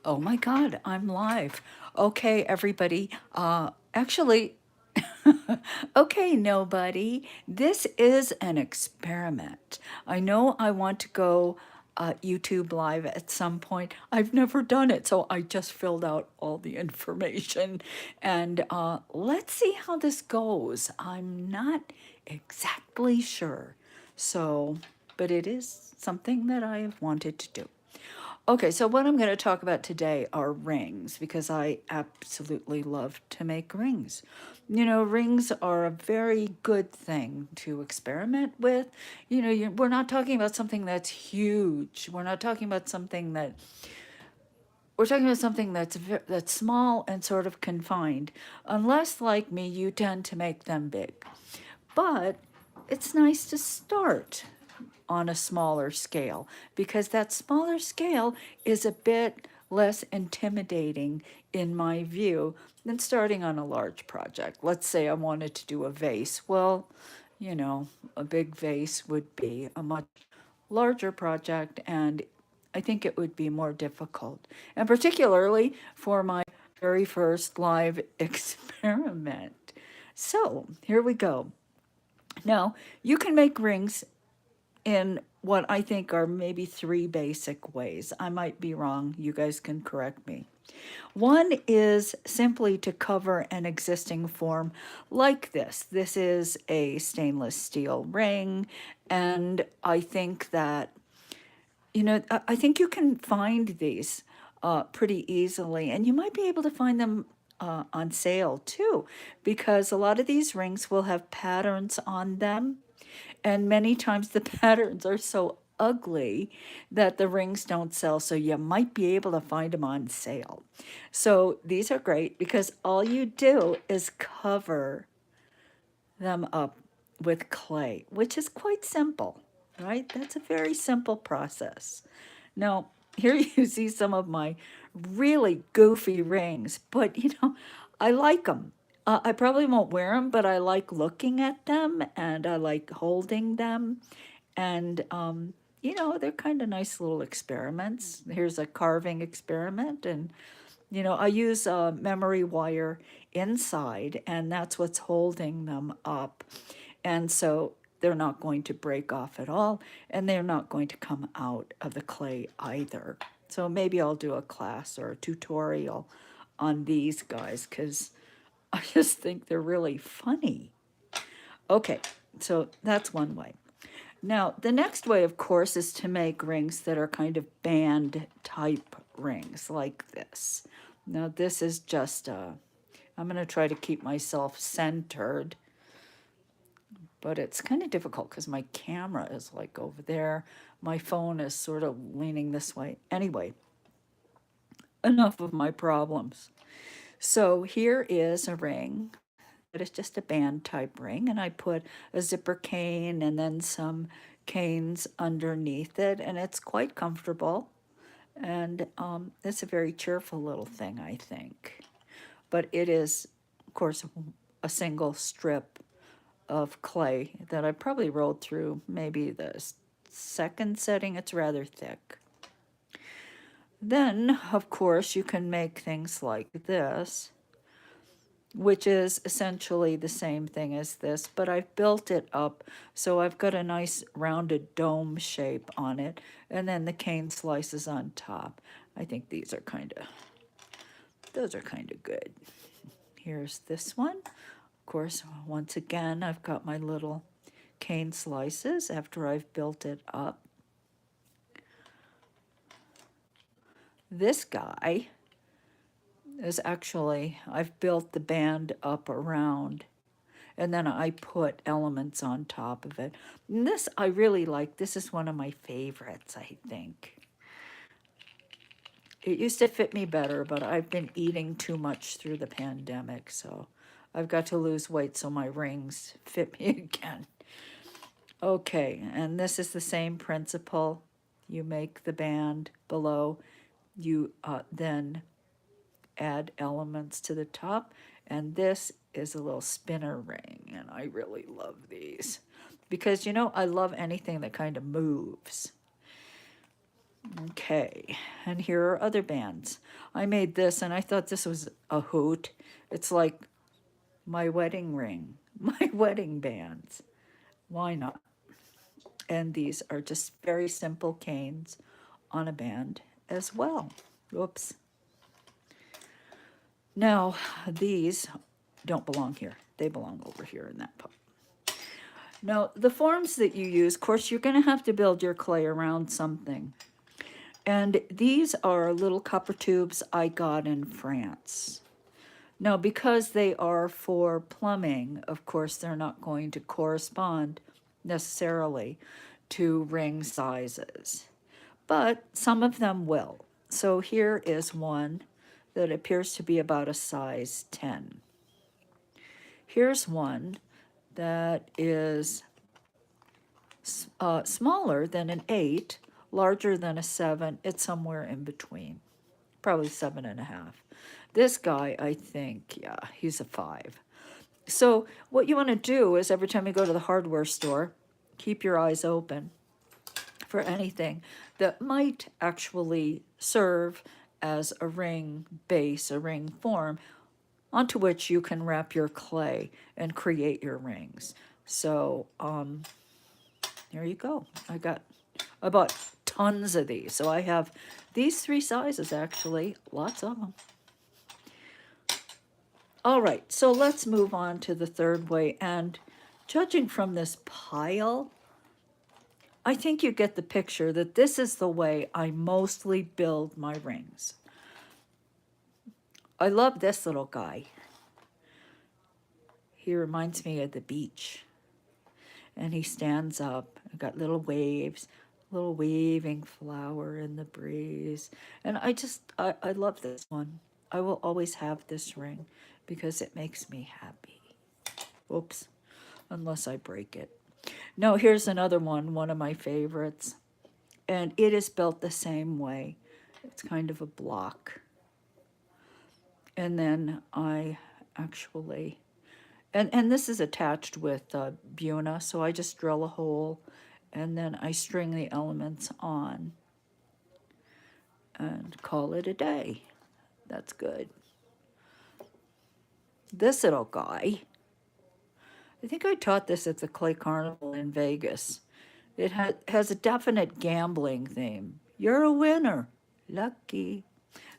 Oh my God, I'm live. Okay, everybody. Actually, okay, nobody. This is an experiment. I know I want to go YouTube live at some point. I've never done it, so I just filled out all the information. And let's see how this goes. I'm not exactly sure. So, but it is something that I have wanted to do. Okay, so what I'm going to talk about today are rings because I absolutely love to make rings. You know, rings are a very good thing to experiment with. You know, we're not talking about something that's huge. We're not talking about something that we're talking about something that's small and sort of confined. Unless, like me, you tend to make them big. But it's nice to start on a smaller scale because that smaller scale is a bit less intimidating in my view than starting on a large project. Let's say I wanted to do a vase. Well, you know, a big vase would be a much larger project, and I think it would be more difficult. And particularly for my very first live experiment. So here we go. Now, you can make rings in what I think are maybe three basic ways. I might be wrong. You guys can correct me. One is simply to cover an existing form like this. This is a stainless steel ring, and I think that, you know, I think you can find these pretty easily, and you might be able to find them on sale too, because a lot of these rings will have patterns on them, and many times the patterns are so ugly that the rings don't sell. So you might be able to find them on sale. So these are great because all you do is cover them up with clay, which is quite simple, right? That's a very simple process. Now, here you see some of my really goofy rings, but you know, I like them. I probably won't wear them, but I like looking at them and I like holding them. And, you know, they're kind of nice little experiments. Here's a carving experiment. And, you know, I use a memory wire inside, and that's what's holding them up. And so they're not going to break off at all, and they're not going to come out of the clay either. So maybe I'll do a class or a tutorial on these guys because I just think they're really funny. Okay, so that's one way. Now, the next way, of course, is to make rings that are kind of band type rings like this. Now, this is just, I'm going to try to keep myself centered, but it's kind of difficult because my camera is like over there. My phone is sort of leaning this way. Anyway, enough of my problems. So here is a ring that is just a band type ring, and I put a zipper cane and then some canes underneath it, and it's quite comfortable. And it's a very cheerful little thing, I think. But it is, of course, a single strip of clay that I probably rolled through maybe the second setting. It's rather thick. Then, of course, you can make things like this, which is essentially the same thing as this, but I've built it up so I've got a nice rounded dome shape on it, and then the cane slices on top. I think those are kind of good. Here's this one. Of course, once again, I've got my little cane slices after I've built it up. This guy is actually, I've built the band up around, and then I put elements on top of it. And this I really like. This is one of my favorites, I think. It used to fit me better, but I've been eating too much through the pandemic, so I've got to lose weight so my rings fit me again. Okay, and this is the same principle. You make the band below, you then add elements to the top, and this is a little spinner ring, and I really love these because, you know, I love anything that kind of moves. Okay, and here are other bands. I made this and I thought this was a hoot. It's like my wedding ring, my wedding bands. Why not? And these are just very simple canes on a band as well. Whoops. Now, these don't belong here. They belong over here in that pot. Now, the forms that you use, of course, you're going to have to build your clay around something. And these are little copper tubes I got in France. Now, because they are for plumbing, of course, they're not going to correspond necessarily to ring sizes, but some of them will. So here is one that appears to be about a size 10. Here's one that is smaller than an 8, larger than a 7. It's somewhere in between, probably 7.5. This guy, I think, yeah, he's a 5. So what you want to do is every time you go to the hardware store, keep your eyes open for anything that might actually serve as a ring base, a ring form, onto which you can wrap your clay and create your rings. So there you go. I bought tons of these. So I have these 3 sizes, actually, lots of them. All right, so let's move on to the third way. And judging from this pile, I think you get the picture that this is the way I mostly build my rings. I love this little guy. He reminds me of the beach. And he stands up, and got little waves, little waving flower in the breeze. And I love this one. I will always have this ring because it makes me happy. Oops, unless I break it. No, here's another one of my favorites. And it is built the same way. It's kind of a block. And then I actually, and this is attached with Buna, so I just drill a hole and then I string the elements on and call it a day. That's good. This little guy, I think I taught this at the Clay Carnival in Vegas. It has a definite gambling theme. You're a winner. Lucky.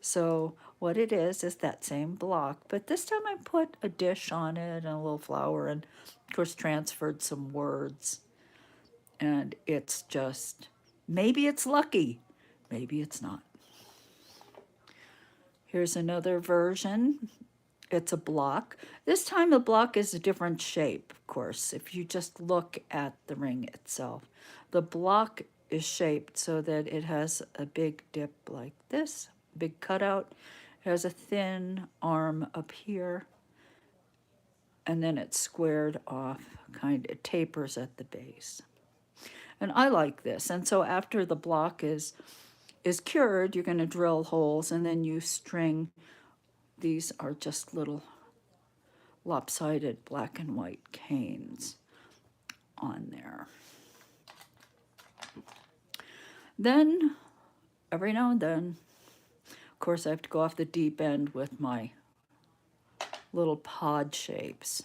So what it is that same block, but this time I put a dish on it and a little flower and, of course, transferred some words. And it's just, maybe it's lucky, maybe it's not. Here's another version. It's a block. This time the block is a different shape, of course, if you just look at the ring itself. The block is shaped so that it has a big dip like this, big cutout. It has a thin arm up here, and then it's squared off, kind of tapers at the base. And I like this. And so after the block is cured, you're going to drill holes, and then you string. These are just little lopsided black and white canes on there. Then, every now and then, of course, I have to go off the deep end with my little pod shapes.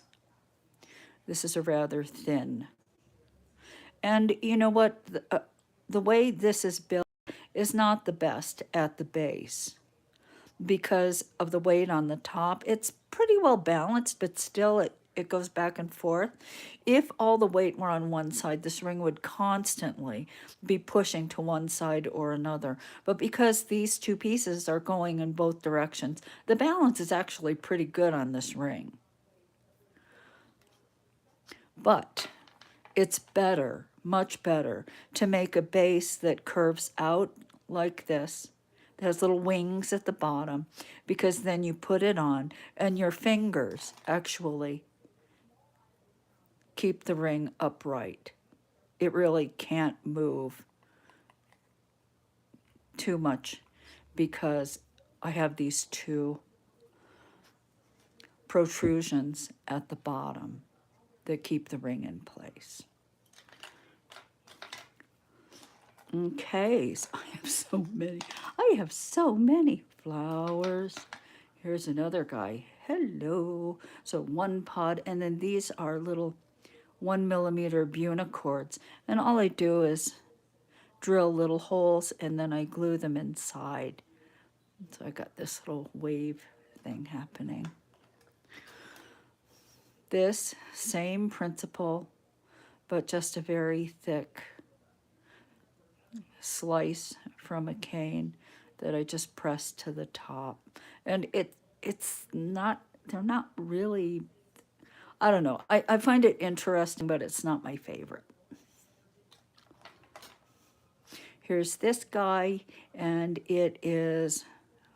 This is a rather thin. And you know what? The way this is built is not the best at the base because of the weight on the top. It's pretty well balanced, but still it goes back and forth. If all the weight were on one side, this ring would constantly be pushing to one side or another. But because these two pieces are going in both directions, the balance is actually pretty good on this ring. But it's better, much better, to make a base that curves out like this. It has little wings at the bottom, because then you put it on and your fingers actually keep the ring upright. It really can't move too much because I have these two protrusions at the bottom that keep the ring in place. Okay, so I have so many. I have so many flowers. Here's another guy. Hello. So one pod, and then these are little 1 millimeter bunicords. And all I do is drill little holes and then I glue them inside. So I got this little wave thing happening. This same principle, but just a very thick slice from a cane that I just pressed to the top. And it's not, they're not really, I don't know. I find it interesting, but it's not my favorite. Here's this guy, and it is,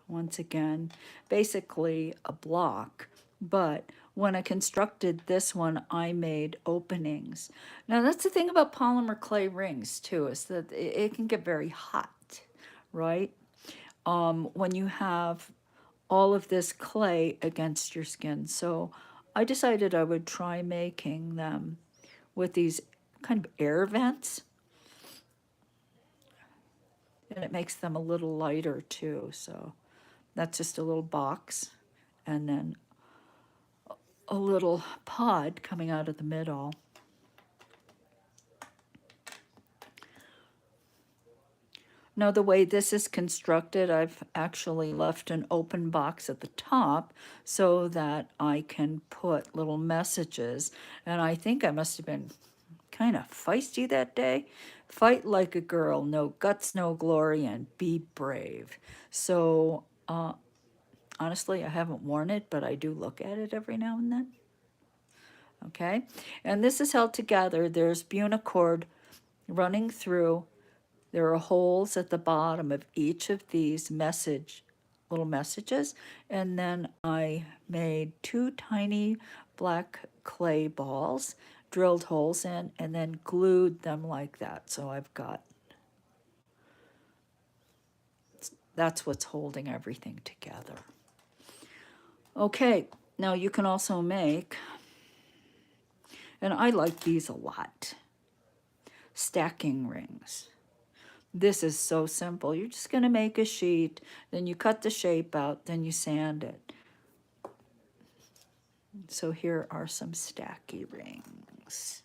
once again, basically a block. But when I constructed this one, I made openings. Now, that's the thing about polymer clay rings, too, is that it can get very hot, right? When you have all of this clay against your skin. So I decided I would try making them with these kind of air vents. And it makes them a little lighter too. So that's just a little box and then a little pod coming out of the middle. Now the way this is constructed, I've actually left an open box at the top so that I can put little messages. And I think I must have been kind of feisty that day. Fight like a girl, no guts, no glory, and be brave. So honestly, I haven't worn it, but I do look at it every now and then. Okay, and this is held together. There's bunicord running through. There are holes at the bottom of each of these little messages, and then I made 2 tiny black clay balls, drilled holes in, and then glued them like that. So I've got, that's what's holding everything together. Okay, now you can also make, and I like these a lot, stacking rings. This is so simple. You're just going to make a sheet, then you cut the shape out, then you sand it. So here are some stacky rings.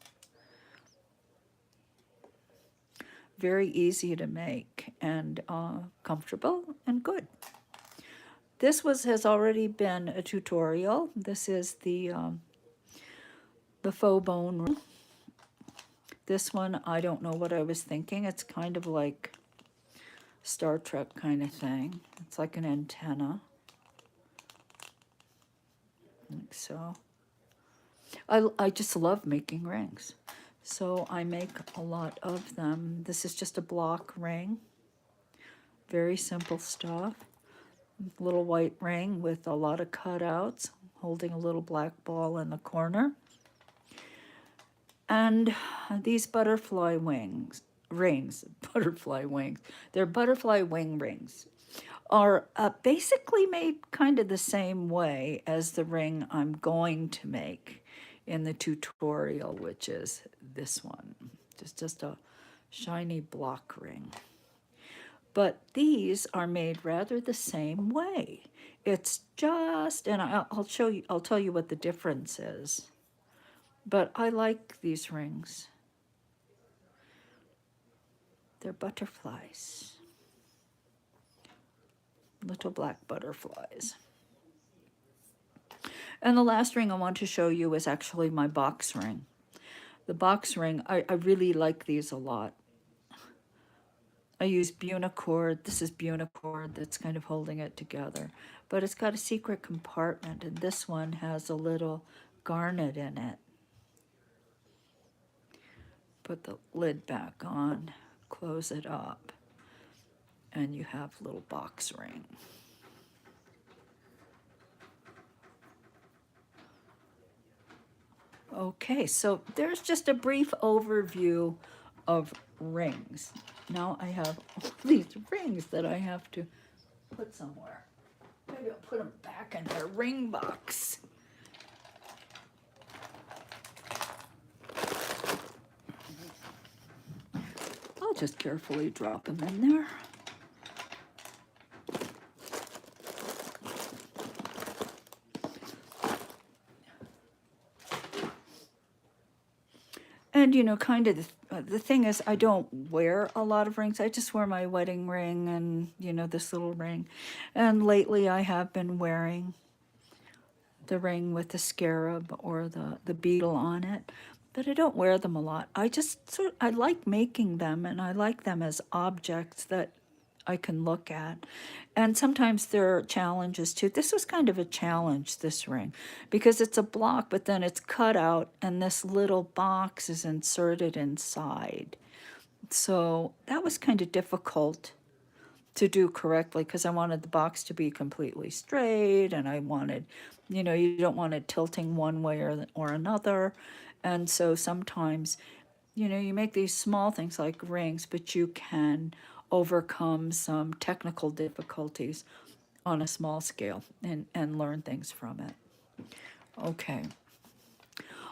Very easy to make and comfortable and good. This has already been a tutorial. This is the faux bone. This one, I don't know what I was thinking. It's kind of like Star Trek kind of thing. It's like an antenna. Like so. I just love making rings. So I make a lot of them. This is just a block ring. Very simple stuff. Little white ring with a lot of cutouts, holding a little black ball in the corner. And these butterfly rings, butterfly wings, they're butterfly wing rings, are basically made kind of the same way as the ring I'm going to make in the tutorial, which is this one. Just a shiny block ring. But these are made rather the same way. It's just, and I'll show you, I'll tell you what the difference is. But I like these rings. They're butterflies. Little black butterflies. And the last ring I want to show you is actually my box ring. The box ring, I really like these a lot. I use bunicord. This is bunicord that's kind of holding it together. But it's got a secret compartment, and this one has a little garnet in it. Put the lid back on, close it up, and you have a little box ring. Okay, so there's just a brief overview of rings. Now I have all these rings that I have to put somewhere. Maybe I'll put them back in their ring box. I'll just carefully drop them in there. And, you know, kind of the thing is, I don't wear a lot of rings. I just wear my wedding ring and, you know, this little ring. And lately I have been wearing the ring with the scarab or the beetle on it. But I don't wear them a lot. I like making them, and I like them as objects that I can look at. And sometimes there are challenges too. This was kind of a challenge, this ring, because it's a block, but then it's cut out and this little box is inserted inside. So that was kind of difficult to do correctly because I wanted the box to be completely straight, and I wanted, you know, you don't want it tilting one way or another. And so sometimes, you know, you make these small things like rings, but you can overcome some technical difficulties on a small scale and learn things from it. Okay.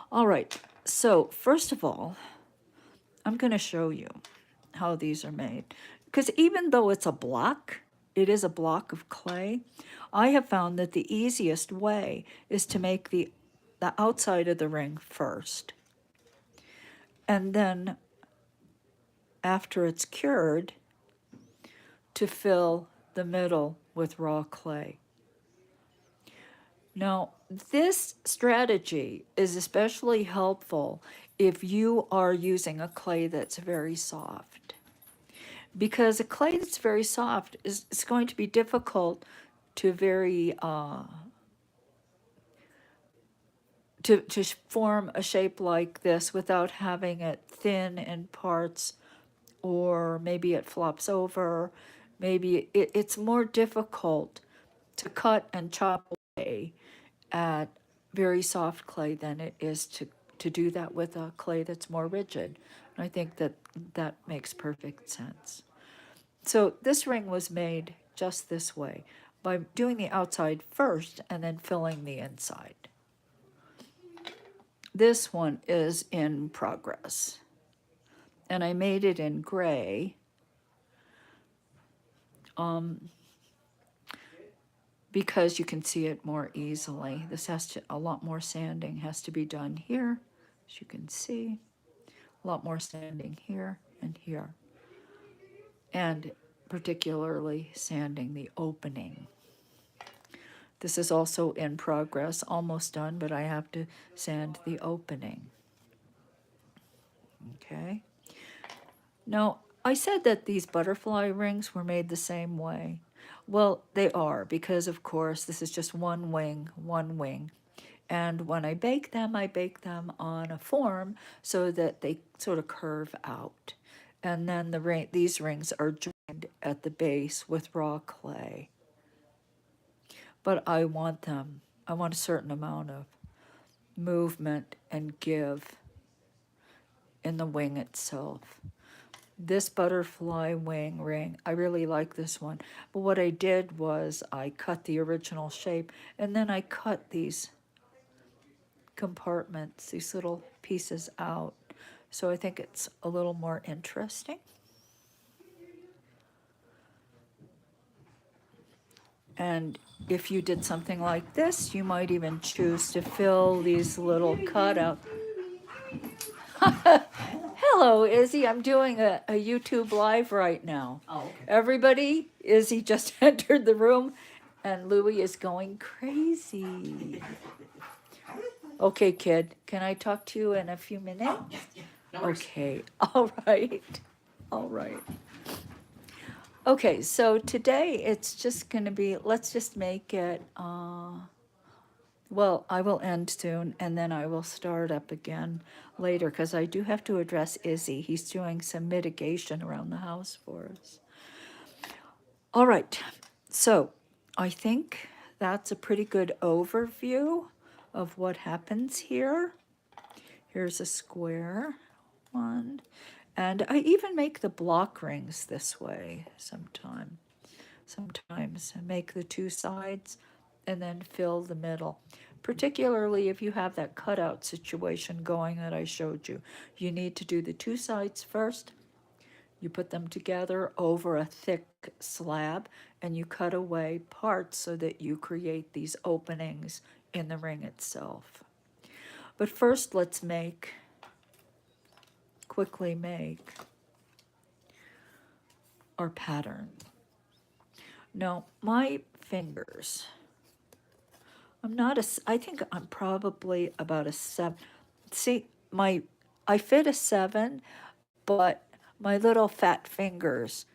All right. So first of all, I'm going to show you how these are made. Because even though it's a block, it is a block of clay, I have found that the easiest way is to make the outside of the ring first. And then after it's cured, to fill the middle with raw clay. Now, this strategy is especially helpful if you are using a clay that's very soft. Because a clay that's very soft is going to be difficult to to form a shape like this without having it thin in parts, or maybe it flops over. Maybe it's more difficult to cut and chop away at very soft clay than it is to do that with a clay that's more rigid. And I think that that makes perfect sense. So this ring was made just this way, by doing the outside first and then filling the inside. This one is in progress, and I made it in gray because you can see it more easily. This has to, a lot more sanding has to be done here, as you can see. A lot more sanding here and here, and particularly sanding the opening. This is also in progress, almost done, but I have to sand the opening. Okay. Now, I said that these butterfly rings were made the same way. Well, they are, because of course this is just one wing, one wing. And when I bake them on a form so that they sort of curve out. And then these rings are joined at the base with raw clay. But I want a certain amount of movement and give in the wing itself. This butterfly wing ring, I really like this one. But what I did was I cut the original shape, and then I cut these compartments, these little pieces out. So I think it's a little more interesting. And if you did something like this, you might even choose to fill these little cutouts. Hello, Izzy. I'm doing a YouTube live right now. Oh, okay. Everybody, Izzy just entered the room, and Louie is going crazy. Okay, kid, can I talk to you in a few minutes? Oh, yeah. No worries. Okay, all right. All right. Okay, so today it's just going to be, let's just make it, well, I will end soon, and then I will start up again later, because I do have to address Izzy. He's doing some mitigation around the house for us. All right, so I think that's a pretty good overview of what happens here. Here's a square one, and I even make the block rings this way sometimes. Sometimes I make the two sides and then fill the middle. Particularly if you have that cutout situation going that I showed you. You need to do the two sides first You put them together over a thick slab and you cut away parts so that you create these openings in the ring itself. But first, let's quickly make our pattern. Now, my fingers, I think I'm probably about a 7. See, I fit a 7, but my little fat fingers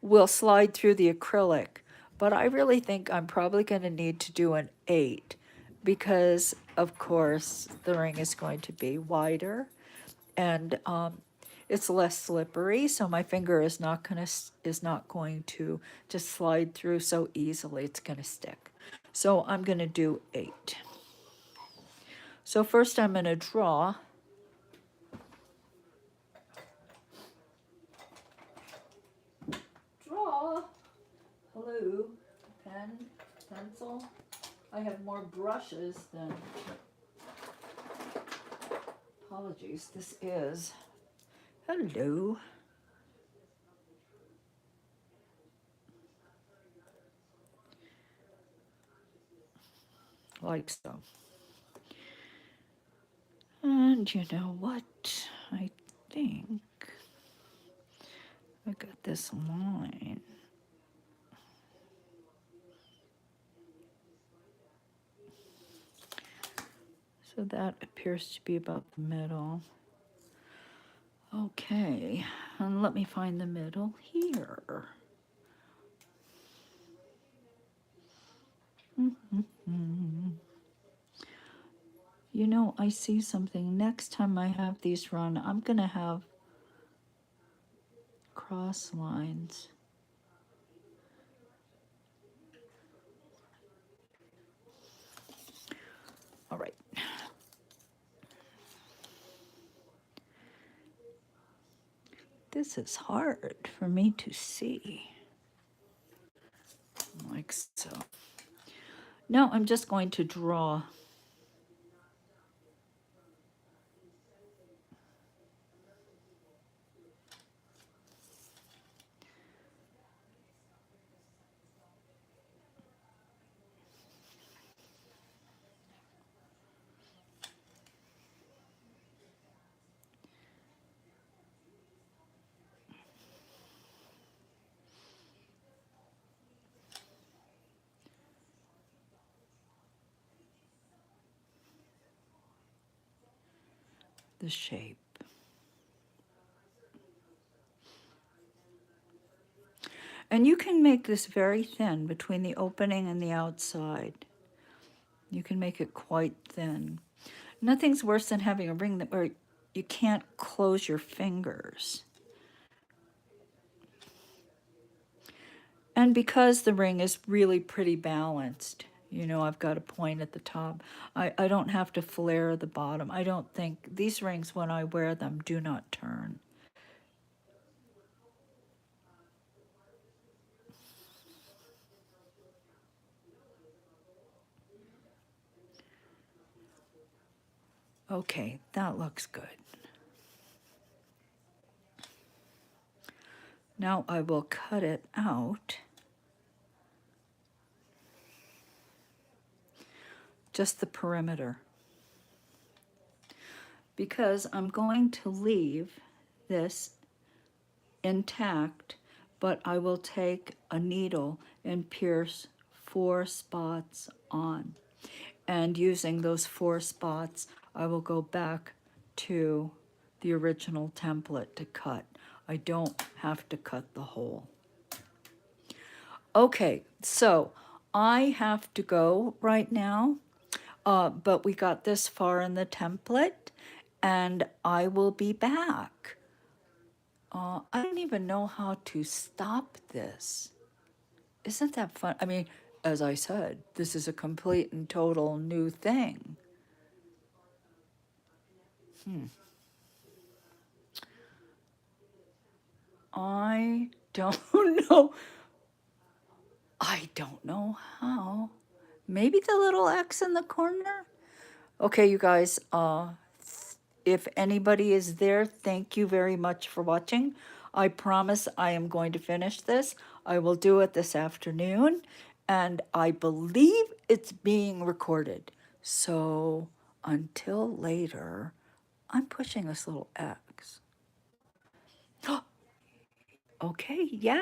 will slide through the acrylic. But I really think I'm probably going to need to do an 8 because, of course, the ring is going to be wider and it's less slippery, so my finger is not going to just slide through so easily. It's going to stick. So I'm going to do 8. So first I'm going to draw hello, pen, pencil. I have more brushes than, apologies, this is, hello. Like so. And you know what? I think I got this line. So that appears to be about the middle. Okay, and let me find the middle here. You know, I see something. Next time I have these run, I'm going to have cross lines. All right. This is hard for me to see. Like so. Now I'm just going to draw the shape. And you can make this very thin between the opening and the outside. You can make it quite thin. Nothing's worse than having a ring where you can't close your fingers. And because the ring is really pretty balanced, you know, I've got a point at the top. I don't have to flare the bottom. I don't think, these rings when I wear them do not turn. Okay, that looks good. Now I will cut it out. Just the perimeter. Because I'm going to leave this intact, but I will take a needle and pierce 4 spots on. And using those 4 spots, I will go back to the original template to cut. I don't have to cut the hole. Okay, so I have to go right now, but we got this far in the template, and I will be back. I don't even know how to stop this. Isn't that fun? I mean, as I said, this is a complete and total new thing. I don't know. I don't know how. Maybe the little X in the corner? Okay, you guys, If anybody is there, thank you very much for watching. I promise I am going to finish this. I will do it this afternoon, and I believe it's being recorded. So until later, I'm pushing this little X. Okay, yeah.